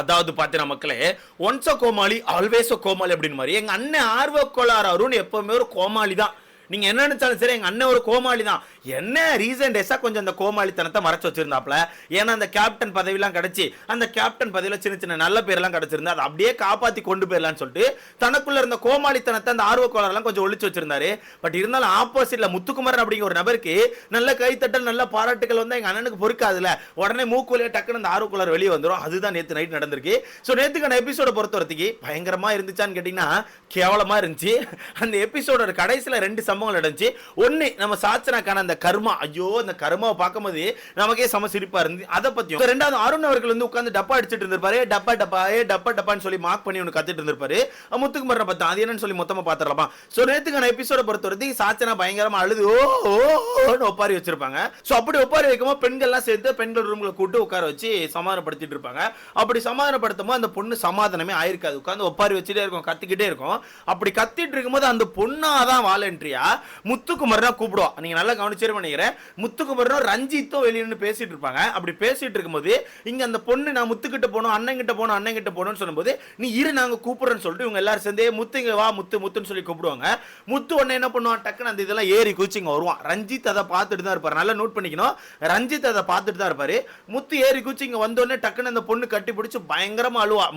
அதாவது பாத்தீங்கன்னா மக்களே, ஒன்ஸ் கோமாளி ஆல்வேஸ் கோமாளி அப்படின்னு மாதிரி எங்க அண்ணன் ஆர்வ கோளாறு அருண் எப்பவுமே ஒரு கோமாளி தான். நீங்க என்ன நினைச்சாலும் சரி, எங்க அண்ணன் ஒரு கோமாளி தான். என்ன ரீசன் டேஸா கொஞ்சம் அந்த கோமாளித்தனத்தை மறைச்சு வச்சிருந்தாப்ல. ஏன்னா அந்த கேப்டன் பதவியெல்லாம் கிடைச்சி அந்த கேப்டன் பதவியில சின்ன சின்ன நல்ல பேர்லாம் கிடைச்சிருந்தா அதை அப்படியே காப்பாத்தி கொண்டு போயிடலாம்னு சொல்லிட்டு தனக்குள்ள இருந்த கோமாளித்தனத்தை அந்த ஆர்வக்கோளாறுலாம் கொஞ்சம் ஒழிச்சு வச்சிருந்தாரு. பட் இருந்தாலும் ஆப்போசிட்ல முத்துக்குமரன் அப்படிங்கிற ஒரு நபருக்கு நல்ல கைத்தட்டல் நல்ல பாராட்டுகள் வந்து எங்க அண்ணனுக்கு பொறுக்காதுல. உடனே மூக்குலையே டக்குன்னு அந்த ஆர்வக்கோளாறு வெளியே வந்துடும். அதுதான் நேற்று நைட் நடந்திருக்கு. ஸோ நேற்றுக்கான எபிசோட பொறுத்த வரைக்கும் பயங்கரமா இருந்துச்சான்னு கேட்டீங்கன்னா கேவலமா இருந்துச்சு. அந்த எபிசோட கடைசியில் 2 சம்பவங்கள் நடந்துச்சு. ஒன்னு நம்ம சாச்சனாக்கான அந்த கர்மா, ஐயோ அந்த கர்மாவை பார்க்கும்போது நமக்கே சம சிரிப்பா இருந்து அதை பத்தியும். ரெண்டாவது அருண் அவர்கள் வந்து உட்கார்ந்து டப்பா அடிச்சிட்டு இருந்திருப்பாரு. டப்பா டப்பா டப்பா டப்பான்னு சொல்லி மார்க் பண்ணி ஒன்று கத்திட்டு இருந்திருப்பாரு. முத்துக்குமரனை பார்த்தா அது என்னன்னு சொல்லி மொத்தமா பாத்திரலாமா. சோ நேத்துக்கான எபிசோட பொறுத்தவரைக்கும் சாச்சனா பயங்கரமா அழுது ஓன்னு ஒப்பாரி வச்சிருப்பாங்க. சோ அப்படி ஒப்பாரி வைக்கும்போது பெண்கள்லாம் சேர்த்து பெண்கள் ரூம்ல கூட்டு உட்கார வச்சு சமாதானப்படுத்திட்டு இருப்பாங்க. அப்படி சமாதானப்படுத்தும் போது அந்த பொண்ணு சமாதானமே ஆயிருக்காது. உட்கார்ந்து ஒப்பாரி வச்சுட்டே இருக்கும், கத்திக்கிட்டே இருக்கும். அப்படி கத்திட்டு இருக்கும்போது அந்த பொண்ணாதான் வாலண்டரியா முத்துக்குமரனை கூப்பிடுவா. நீங்க நல்லா கவனிச்சே நினைக்கிறேன். முத்துக்குமரனும் ரஞ்சித்தும் வெளியே நின்று பேசிட்டு இருப்பாங்க. அப்படி பேசிட்டு இருக்கும்போது இங்க அந்த பொண்ணு நான் முத்துக்கிட்ட போனோம், அண்ணன் கிட்ட போனோம், அண்ணன் கிட்ட போனோம்னு சொல்லும்போது நீ இரு நாங்க கூப்பிடுறேன்னு சொல்லிட்டு இவங்க எல்லாரும் சேர்ந்தே முத்துங்க வா முத்து முத்துன்னு சொல்லி கூப்பிடுவாங்க. முத்து உடனே என்ன பண்ணுவான், டக்குன்னு அந்த இதெல்லாம் ஏறி குச்சிங்க வருவான். ரஞ்சித் அதை பார்த்துட்டு தான் இருப்பாரு. நல்லா நோட் பண்ணிக்கணும், ரஞ்சித் அதை பார்த்துட்டு தான் இருப்பாரு. முத்து ஏறி குச்சிங்க வந்தோடனே டக்குன்னு அந்த பொண்ணு கட்டி பிடிச்சி பயங்கரமா அழுவா.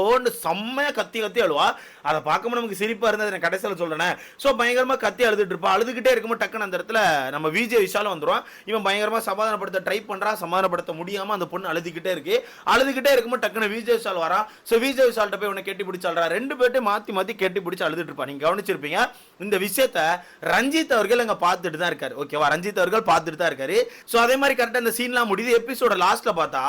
ஓன்னு செம்மையா கத்தி கத்தி அழுவா. அதை பார்க்கும்போது நமக்கு சிரிப்பா இருந்தது. நான் கடைசியில் சொல்றேன். சோ பயங்கரமா கத்தி அழுதுட்டு இருப்பா. அழுதுகிட்டே இருக்கும்போது டக்குன்னு அந்த இடத்துல நம்ம விஜய் விஷாலும் வந்துடும். இவன் பயங்கரமா சமாதானப்படுத்த ட்ரை பண்றான். சமாதானப்படுத்த முடியாம அந்த பொண்ணு அழுதுகிட்டே இருக்கு. அழுதுகிட்டே இருக்கும்போது டக்குன்னு விஜய் விஷால் வரா. சோ விஜய் விஷால்கிட்ட போய் உன்னை கட்டி பிடிச்சு அழுறா. 2 பேர்ட்டையும் மாத்தி மாத்தி கட்டி பிடிச்சு அழுதுட்டு இருப்பா. நீங்க கவனிச்சிருப்பீங்க. இந்த விஷயத்த ரஞ்சித் அவர்கள் அங்க பார்த்துட்டு தான் இருக்காரு. ஓகேவா, ரஞ்சித் அவர்கள் பார்த்துட்டு தான் இருக்காரு. சோ அதே மாதிரி கரெக்டா இந்த சீன்லாம் முடியுது. எபிசோட லாஸ்ட்ல பார்த்தா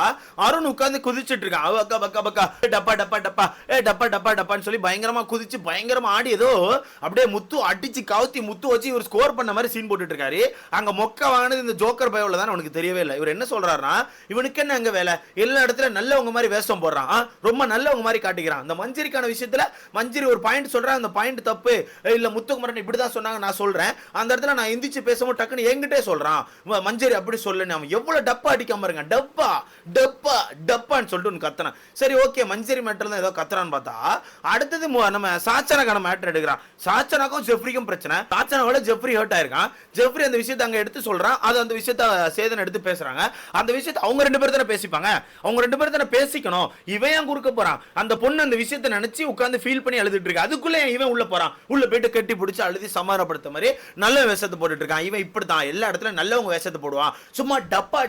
அருண் உட்கார்ந்து குதிச்சிட்டு இருக்கான். பக்கா பக்கா பக்கா டப்பா டப்பா டப்பா டப்பா டப்பா டப்பான்னு சொல்லி பயங்கரமா குதிச்சு பயங்கரமா ஆடி ஏதோ அப்படியே முத்து அடிச்சு கவுத்தி முத்து வச்சு இவர் ஸ்கோர் பண்ண மாதிரி சீன் போட்டுட்டு இருக்காரு. அங்க மொக்க வாங்கினது இந்த ஜோக்கர் பயோல தான் உனக்கு தெரியவே இல்லை. இவர் என்ன சொல்றாருன்னா, இவனுக்கு என்ன அங்க வேலை, எல்லா இடத்துல நல்லவங்க மாதிரி வேஷம் போடுறான், ரொம்ப நல்லவங்க மாதிரி காட்டிக்கிறான். அந்த மஞ்சரிக்கான விஷயத்துல மஞ்சரி ஒரு பாயிண்ட் சொல்றேன், அந்த பாயிண்ட் தப்பு இல்ல முத்துக்குமரன் இப்படிதான் சொன்னாங்க நான் சொல்றேன். அந்த இடத்துல நான் எந்திரிச்சு பேசும்போது டக்குன்னு என்கிட்டே சொல்றான் மஞ்சரி அப்படி சொல்லு. அவன் எவ்வளவு டப்பா அடிக்காம இருங்க, டப்பா டப்பா டப்பான்னு சொல்லிட்டு கத்துறான். சரி ஓகே, மஞ்சரி மேட்டர் தான் ஏதோ கத்துறான்னு பார்த்தா அடுத்தது நம்ம சாச்சனாக்கான மேட்டர் எடுக்கிறான். சாச்சனாக்கும் ஜெஃப்ரிக்கும் பிரச்சனை. சாச்சனாவோட ஜெஃப்ரி ஹர்ட் ஆயிருக்கான். ஜெஃப்ரி அந்த விஷயத்தை அங்க எடுத்து சொல்றான். அது அந்த விஷயத்தை சேதன் எடுத்து பேசுறாங்க. அந்த விஷயத்தை அவங்க 2 பேரும் தானே பேசிப்பாங்க, அவங்க 2 பேரும் தானே பேசிக்கணும். இவன் ஏன் குறுக்க போறான்? அந்த பொண்ணு அந்த விஷயத்தை நினைச்சு உட்கார்ந்து ஃபீல் பண்ணி அழுதுட்டு இருக்கு. அதுக்குள்ள இவன் உள்ள போறான். உள்ள போயிட்டு கட்டி பிடிச்சு அழுதி சமாதானப்படுத்த மாதிரி நல்ல வேஷத்தை போட்டுட்டு இருக்கான். இவன் இப்படித்தான் எல்லா இடத்துல நல்லவங்க வேஷத்தை போடுவான். சும்மா டப்பா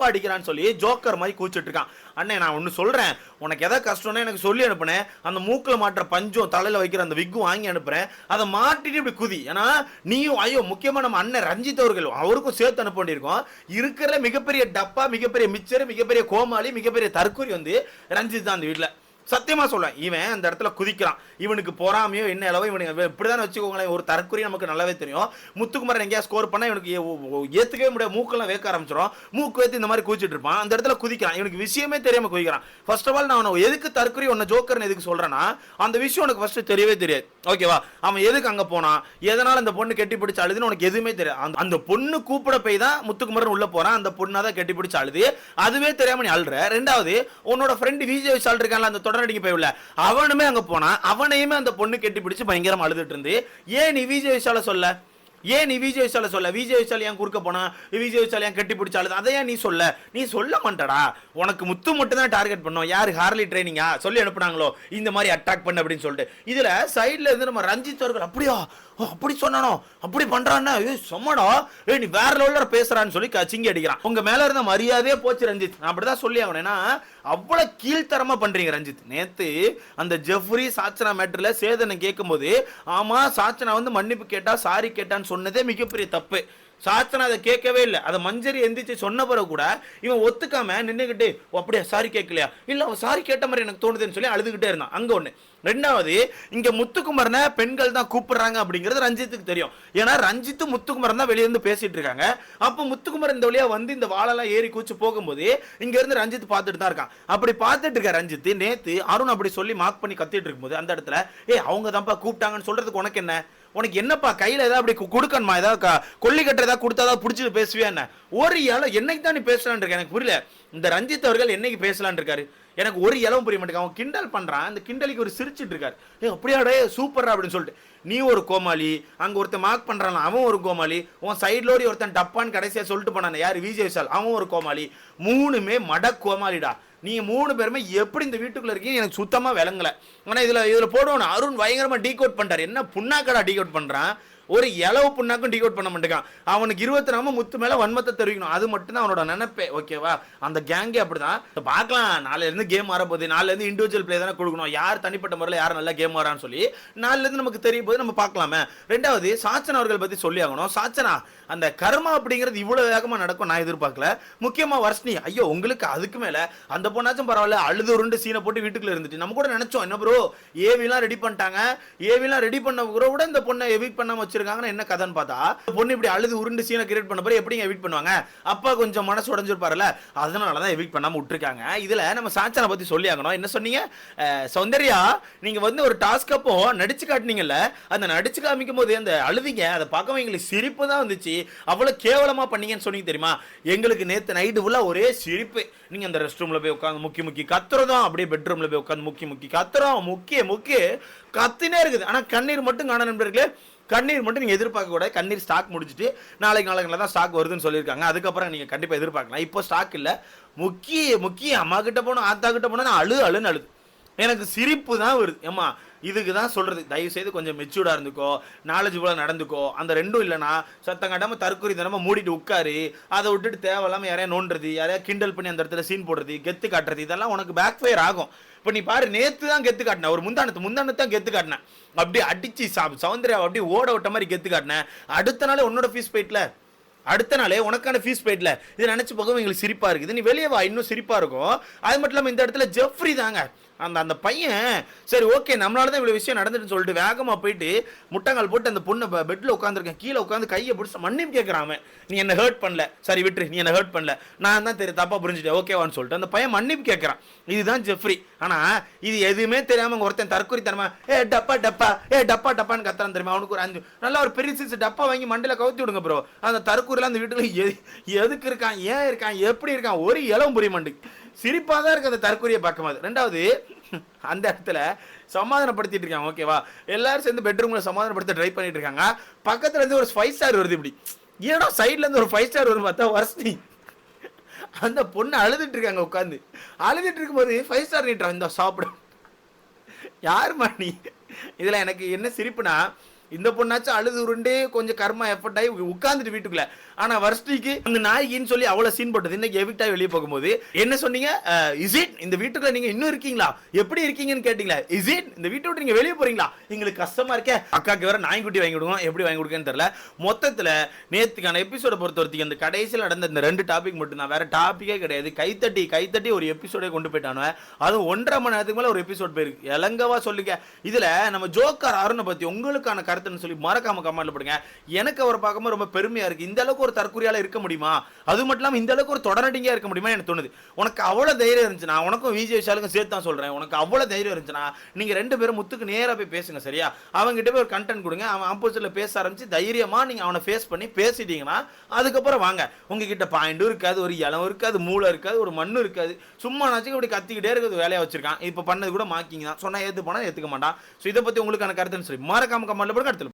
அடிக்கிறான்னு சொல்லி ஜோக்கர் மாதிரி கூச்சிட்டு இருக்கான். அண்ணே நான் ஒன்னு சொல்றேன், உனக்கு எதாவது கஷ்டம்னா எனக்கு சொல்லி அனுப்புனேன். அந்த மூக்குல மாட்டுற பஞ்சும் தலையில வைக்கிற அந்த விக்கும் வாங்கி அனுப்புறேன். அதை மாட்டிட்டு இப்படி குதி. ஏன்னா நீயும் ஐயோ முக்கியமா நம்ம அண்ணன் ரஞ்சித் அவர்கள் அவருக்கும் சேர்த்து அனுப்ப வேண்டியிருக்கும். இருக்கிற மிகப்பெரிய டப்பா, மிகப்பெரிய மிச்சர், மிகப்பெரிய கோமாளி, மிகப்பெரிய தற்கொலை வந்து ரஞ்சித் தான் அந்த வீட்டுல. சத்தியமா சொல்ல இவன் அந்த இடத்துல குதிக்கிறான். இவனுக்கு பொறாமையோ என்ன அளவோ இவனுக்கு இப்படிதான் வச்சுக்கோங்களேன். ஒரு தற்கொலை நமக்கு நல்லாவே தெரியும். முத்துக்குமரன் எங்கேயா ஸ்கோர் பண்ணா இவனுக்கு ஏத்துக்கவே முடியாது. மூக்கெல்லாம் வேக்க ஆரம்பிச்சிடும். மூக்கு வேத்து இந்த மாதிரி குதிச்சிட்டு இருப்பான். அந்த இடத்துல குதிக்கிறான். இவனுக்கு விஷயமே தெரியாம குதிக்கிறான். ஃபர்ஸ்ட் ஆஃப் ஆல் நான் எதுக்கு தற்கொலை உன்ன ஜோக்கர்னு எதுக்கு சொல்றேன்னா, அந்த விஷயம் உனக்கு ஃபர்ஸ்ட் தெரியவே தெரியாது. ஓகேவா, அவன் எதுக்கு அங்க போனா, எதனால அந்த பொண்ணு கெட்டி பிடிச்சு அழுதுன்னு உனக்கு எதுவுமே தெரியாது. அந்த பொண்ணு கூப்பிட போய் தான் முத்துக்குமரன் உள்ள போறான். அந்த பொண்ணாதான் கெட்டி பிடிச்சு அழுது. அதுவே தெரியாம நீ அழுற. ரெண்டாவது உன்னோட ஃப்ரெண்ட் விஜய் விஷால் இருக்கான்ல, அந்த தொடரடிக்கு போய் அவனுமே அங்க போனா அவனையுமே அந்த பொண்ணு கெட்டி பிடிச்சு பயங்கரமா அழுதுட்டு இருந்து. ஏன் நீ விஜய் விஷால சொல்ல, ஏன் நீ விஜய் விஷால சொல்ல, விஜய் விஷால் ஏன் குறுக்க போனா, விஜய் விஷால் ஏன் கட்டி பிடிச்சாலும் அதை ஏன் நீ சொல்ல மாட்டடா. உனக்கு முத்து மட்டும் தான் டார்கெட் பண்ணோம். யாரு ஹார்லி ட்ரைனிங்கா சொல்லி அனுப்புனாங்களோ இந்த மாதிரி அட்டாக் பண்ண அப்படின்னு சொல்லிட்டு. இதுல சைட்ல இருந்து நம்ம ரஞ்சித் அவர்கள் அப்படியா அப்படி சொன்னானோ அப்படி பண்றான்னா சொம்மடா நீ வேற லெவல்ல பேசுறான்னு சொல்லி சிங்கி அடிக்கிறான். உங்க மேல இருந்த மரியாதையே போச்சு ரஞ்சித். நான் அப்படிதான் சொல்லி ஆகணும்னா அவ்வளவு கீழ்த்தரமா பண்றீங்க ரஞ்சித். நேத்து அந்த ஜெஃப்ரி சாச்சனா மேட்டர்ல சேதனை கேட்கும் போது ஆமா சாச்சனா வந்து மன்னிப்பு கேட்டா சாரி கேட்டான்னு சொன்னதே மிகப்பெரிய தப்பு. சாச்சனா அதை கேட்கவே இல்லை. அதை மஞ்சரி எந்திரிச்சு சொன்ன பிறகு கூட இவன் ஒத்துக்காம நின்னுகிட்டு அப்படியா சாரி கேட்கலையா, இல்ல அவன் சாரி கேட்ட மாதிரி எனக்கு தோணுதுன்னு சொல்லி அழுதுகிட்டே இருந்தான். அங்க ஒண்ணு. ரெண்டாவது இங்க முத்துக்குமரனை பெண்கள் தான் கூப்பிடுறாங்க அப்படிங்கிறது ரஞ்சித்துக்கு தெரியும். ஏன்னா ரஞ்சித்து முத்துக்குமரன் தான் வெளியே இருந்து பேசிட்டு இருக்காங்க. அப்ப முத்துக்குமரன் இந்த வழியா வந்து இந்த வாழெல்லாம் ஏறி கூச்சு போகும்போது இங்க இருந்து ரஞ்சித் பார்த்துட்டு தான் இருக்கான். அப்படி பார்த்துட்டு இருக்க ரஞ்சித் நேத்து அருண் அப்படி சொல்லி மார்க் பண்ணி கத்திட்டு இருக்கும்போது அந்த இடத்துல அவங்க தான்ப்பா கூப்பிட்டாங்கன்னு சொல்றதுக்கு உனக்கு என்ன, உனக்கு என்னப்பா கையில ஏதாவது அப்படி கொடுக்கணுமா, ஏதாவது கொல்லி கட்டுற ஏதாவது கொடுத்தாதான் பிடிச்சிட்டு பேசுவியா என்ன? ஒரு என்னைக்கு தான் நீ பேசலான் இருக்க எனக்கு புரியல. இந்த ரஞ்சித் அவர்கள் என்னைக்கு பேசலான் இருக்காரு? எனக்கு ஒரு இளவும் புரிய மாட்டேங்க. அவன் கிண்டல் பண்றான், அந்த கிண்டலுக்கு ஒரு சிரிச்சிட்டு இருக்காரு. அப்படியாடே சூப்பரா அப்படின்னு சொல்லிட்டு, நீ ஒரு கோமாளி, அங்க ஒருத்தன் மார்க் பண்றான் அவன் ஒரு கோமாளி, உன் சைடுல ஓடி ஒருத்தன் டப்பான்னு கடைசியா சொல்லிட்டு போனான் யார், விஜய் விஷால், அவன் ஒரு கோமாளி. மூணுமே மட கோமாளிடா. நீங்க 3 பேருமே எப்படி இந்த வீட்டுக்குள்ள இருக்கீங்க எனக்கு சுத்தமா விளங்கல. ஆனா இதுல போடுவோம், அருண் பயங்கரமா டீகோட் பண்ணிட்டாரு. என்ன புண்ணாக்கடா டீகோட் பண்றான், ஒரு இளவு புண்ணாக்கும் டீகோட் பண்ண மாட்டேங்கான். அவனுக்கு 24 முத்து மேல வன்மத்தை தெரிவிக்கணும், அது மட்டும் தான் அவனோட நினைப்பே. ஓகேவா, அந்த கேங்கே அப்படிதான். பார்க்கலாம், நாளைல இருந்து கேம் ஆற போகுது, நாளைல இருந்து இண்டிவிஜுவல் பிளே தானே கொடுக்கணும், யார் தனிப்பட்ட முறையில் யார் நல்லா கேம் ஆறான்னு சொல்லி நாளைல இருந்து நமக்கு தெரிய போது நம்ம பார்க்கலாமே. ரெண்டாவது சாச்சனா அவர்கள் பத்தி சொல்லி ஆகணும். சாச்சனா அந்த கர்மா அப்படிங்கிறது இவ்வளவு வேகமா நடக்கும் நான் எதிர்பார்க்கல. முக்கியமா வர்ஷினி, ஐயோ உங்களுக்கு அதுக்கு மேல அந்த பொண்ணாச்சும் பரவாயில்ல, அழுது உருண்டு சீனை போட்டு வீட்டுக்குள்ள இருந்துட்டு நம்ம கூட நினைச்சோம் என்ன ப்ரோ ஏவிலாம் ரெடி பண்ணிட்டாங்க, ஏவிலாம் ரெடி பண்ண கூட இந்த பொண்ணை எவிக் பண்ணாம வச்சிருக்காங்கன்னா என்ன கதைன்னு பார்த்தா, பொண்ணு இப்படி அழுது உருண்டு சீனை கிரியேட் பண்ண போய் எப்படி எவிக் பண்ணுவாங்க, அப்பா கொஞ்சம் மனசு உடைஞ்சிருப்பாருல, அதனாலதான் எவிக் பண்ணாம விட்டுருக்காங்க. இதுல நம்ம சாச்சனை பத்தி சொல்லி ஆகணும். என்ன சொன்னீங்க சௌந்தர்யா, நீங்க வந்து ஒரு டாஸ்க் அப்போ நடிச்சு காட்டினீங்கல்ல, அந்த நடிச்சு காமிக்கும் போது அந்த அழுதிங்க அதை பார்க்கவும் எங்களுக்கு சிரிப்பு தான் வந்துச்சு. அவ்வளவு கேவலமா பண்ணீங்கன்னு சொன்னீங்க தெரியுமா, எங்களுக்கு நேத்து நைட்டு ஃபுல்லா ஒரே சிரிப்பு. நீங்க அந்த ரெஸ்ட் ரூம்ல போய் உட்காந்து முக்கி கத்துறதும், அப்படியே பெட்ரூம்ல போய் உட்காந்து முக்கி கத்துறோம், முக்கிய கத்தினே இருக்குது. ஆனா கண்ணீர் மட்டும் காண நண்பர்களே, கண்ணீர் மட்டும் நீங்க எதிர்பார்க்க கூடாது. கண்ணீர் ஸ்டாக் முடிச்சுட்டு நாளைக்கு தான் ஸ்டாக் வருதுன்னு சொல்லியிருக்காங்க, அதுக்கப்புறம் நீங்க கண்டிப்பா எதிர்பார்க்கலாம். இப்போ ஸ்டாக் இல்ல. முக்கிய அம்மா கிட்ட போனோம், ஆத்தா கிட்ட போனோம், அழுன்னு அழுது எனக்கு சிரிப்பு தான் வருது. ஏமா இதுக்கு தான் சொல்றது, தயவு செய்து கொஞ்சம் மெச்சூர்டா இருந்துக்கோ, நாலேஜ் போல நடந்துக்கோ. அந்த ரெண்டும் இல்லைனா சத்தம் காட்டாம தற்கொலை தனமா மூடிட்டு உட்காரு, அதை விட்டுட்டு தேவையில்லாம யாரையா நோண்டுறது, யாரையா கிண்டல் பண்ணி அந்த இடத்துல சீன் போடுறது, கெத்து காட்டுறது, இதெல்லாம் உனக்கு பேக் ஃபயர் ஆகும். இப்போ நீ பாரு, நேத்து தான் கெத்து காட்டின, ஒரு முந்தானத்து தான் கெத்து காட்டினேன், அப்படியே அடிச்சு சௌந்தர்யா அப்படியே ஓட விட்ட மாதிரி கெத்து காட்டினேன். அடுத்த நாளே உன்னோட ஃபீஸ் போயிட்டல, அடுத்த நாளே உனக்கான ஃபீஸ் போயிட்டல. இதை நினைச்சு போகவும் எங்களுக்கு சிரிப்பா இருக்குது. நீ வெளியே வா, இன்னும் சிரிப்பா இருக்கும். அது மட்டும் இல்லாமல் இந்த இடத்துல ஜெஃப்ரி தாங்க அந்த பையன், சரி ஓகே நம்மளால தான் இவ்வளவு விஷயம் நடந்துட்டு சொல்லிட்டு வேகமா போயிட்டு முட்டங்கால் போட்டு அந்த பொண்ணு பெட்ல உட்காந்துருக்கேன், கீழே உட்காந்து கையை பிடிச்சி மன்னிப்பு கேட்கறான். நீ என்ன ஹர்ட் பண்ணல, சரி விட்டுரு, நீ என்ன ஹர்ட் பண்ணல, நான் தான் தெரியும் தப்பா புரிஞ்சுட்டேன், ஓகேவான்னு சொல்லிட்டு அந்த பையன் மன்னிப்பு கேட்கறான். இதுதான் ஜெஃப்ரி. ஆனா இது எதுவுமே தெரியாம ஒருத்தன் தற்கொலை தரமா டப்பான்னு கத்துறான் தெரியுமா. அவனுக்கு ஒரு 5 நல்லா ஒரு பெரிய சீஸ் டப்பா வாங்கி மண்டல கவுத்தி விடுங்க ப்ரோ. அந்த தற்கொலை அந்த வீட்டுல எதுக்கு இருக்கான், ஏன் இருக்கான், எப்படி இருக்கான், ஒரு இளவும் புரிய மாட்டேங்குது. சிரிப்பா தான் இருக்கு அந்த தற்கொலையை பார்க்கும்போது. ரெண்டாவது அந்த இடத்துல சமாதானப்படுத்திட்டு இருக்காங்க. ஓகேவா, எல்லாரும் சேர்ந்து பெட்ரூம்ல சமாதானப்படுத்த ட்ரை பண்ணிட்டு இருக்காங்க. பக்கத்துல இருந்து ஒரு 5 ஸ்டார் வருது. இப்படி ஏன்னா சைட்ல இருந்து ஒரு 5 ஸ்டார் வரும் பார்த்தா வர்ஷினி அந்த பொண்ணு அழுதுட்டு இருக்காங்க. உட்காந்து அழுதுட்டு இருக்கும்போது 5 ஸ்டார் நீட்டுறான், இந்த சாப்பிட யாருமா நீ. இதுல எனக்கு என்ன சிரிப்புனா, இந்த பொண்ணாச்சும் அழுது உருண்டே கொஞ்சம் கர்மா எஃபர்ட் ஆகி உட்கார்ந்துட்டு வீட்டுக்குள்ள. ஆனா வர்ஷினிக்கு அந்த நாய்கின்னு சொல்லி அவ்வளவு சீன் போட்டது. இன்னைக்கு எவிக்ட் ஆகி வெளியே போகும்போது என்ன சொன்னீங்க, இஸ் இட் இந்த வீட்டுக்குள்ள நீங்க இன்னும் இருக்கீங்களா, எப்படி இருக்கீங்கன்னு கேட்டீங்களா, இஸ் இட் இந்த வீட்டை விட்டு நீங்க வெளியே போறீங்களா, எங்களுக்கு கஷ்டமா இருக்கே. அக்காக்கு வேற நாய்க்குட்டி வாங்கி கொடுங்க, எப்படி வாங்கி கொடுக்கன்னு தெரியல. மொத்தத்துல நேத்துக்கான எபிசோட பொறுத்த வரைக்கும் அந்த கடைசியில் நடந்த இந்த 2 டாபிக் மட்டும் தான், வேற டாபிக்கே கிடையாது. கைத்தட்டி ஒரு எபிசோடே கொண்டு போயிட்டானு, அதுவும் 1.5 மணி நேரத்துக்கு மேல ஒரு எபிசோட் போயிருக்கு. இலங்கவா சொல்லுங்க. இதுல நம்ம ஜோக்கர் அருணை பத்தி உங்களுக்கான கருத்துன்னு சொல்லி மறக்காம கமெண்ட்ல போடுங்க. எனக்கு அவரை பார்க்கும்போது ரொம்ப பெருமையா இருக்கு. இந்த அளவுக்கு ஒரு தற்கொலையால இருக்க முடியுமா, அது மட்டும் இல்லாம இந்த அளவுக்கு ஒரு தொடரடிங்கா இருக்க முடியுமா எனக்கு தோணுது. உனக்கு அவ்வளவு தைரியம் இருந்துச்சுன்னா, உனக்கும் விஜய் விஷாலுக்கும் சேர்த்து தான் சொல்றேன், உனக்கு அவ்வளவு தைரியம் இருந்துச்சுன்னா நீங்க 2 பேரும் முத்துக்கு நேரா போய் பேசுங்க. சரியா, அவங்க கிட்ட போய் ஒரு கண்டென்ட் கொடுங்க. அவன் ஆப்போசிட்ல பேச ஆரம்பிச்சு தைரியமா நீங்க அவனை ஃபேஸ் பண்ணி பேசிட்டீங்கன்னா அதுக்கப்புறம் வாங்க. உங்ககிட்ட பாயிண்டும் இருக்காது, ஒரு இளம் இருக்காது, மூளை இருக்காது, ஒரு மண்ணு இருக்காது, சும்மா நாச்சும் இப்படி கத்திக்கிட்டே இருக்கிறது வேலையா வச்சிருக்கான். இப்ப பண்ணது கூட மாக்கிங்க தான், சொன்னா ஏத்து போனா ஏத்துக்க மாட்டான். ஸோ இதை பத்தி உங்களுக்கான கருத்துன்னு சொல்லி மறக்காம கமெண்ட்ல போடுங்க. அடுத்து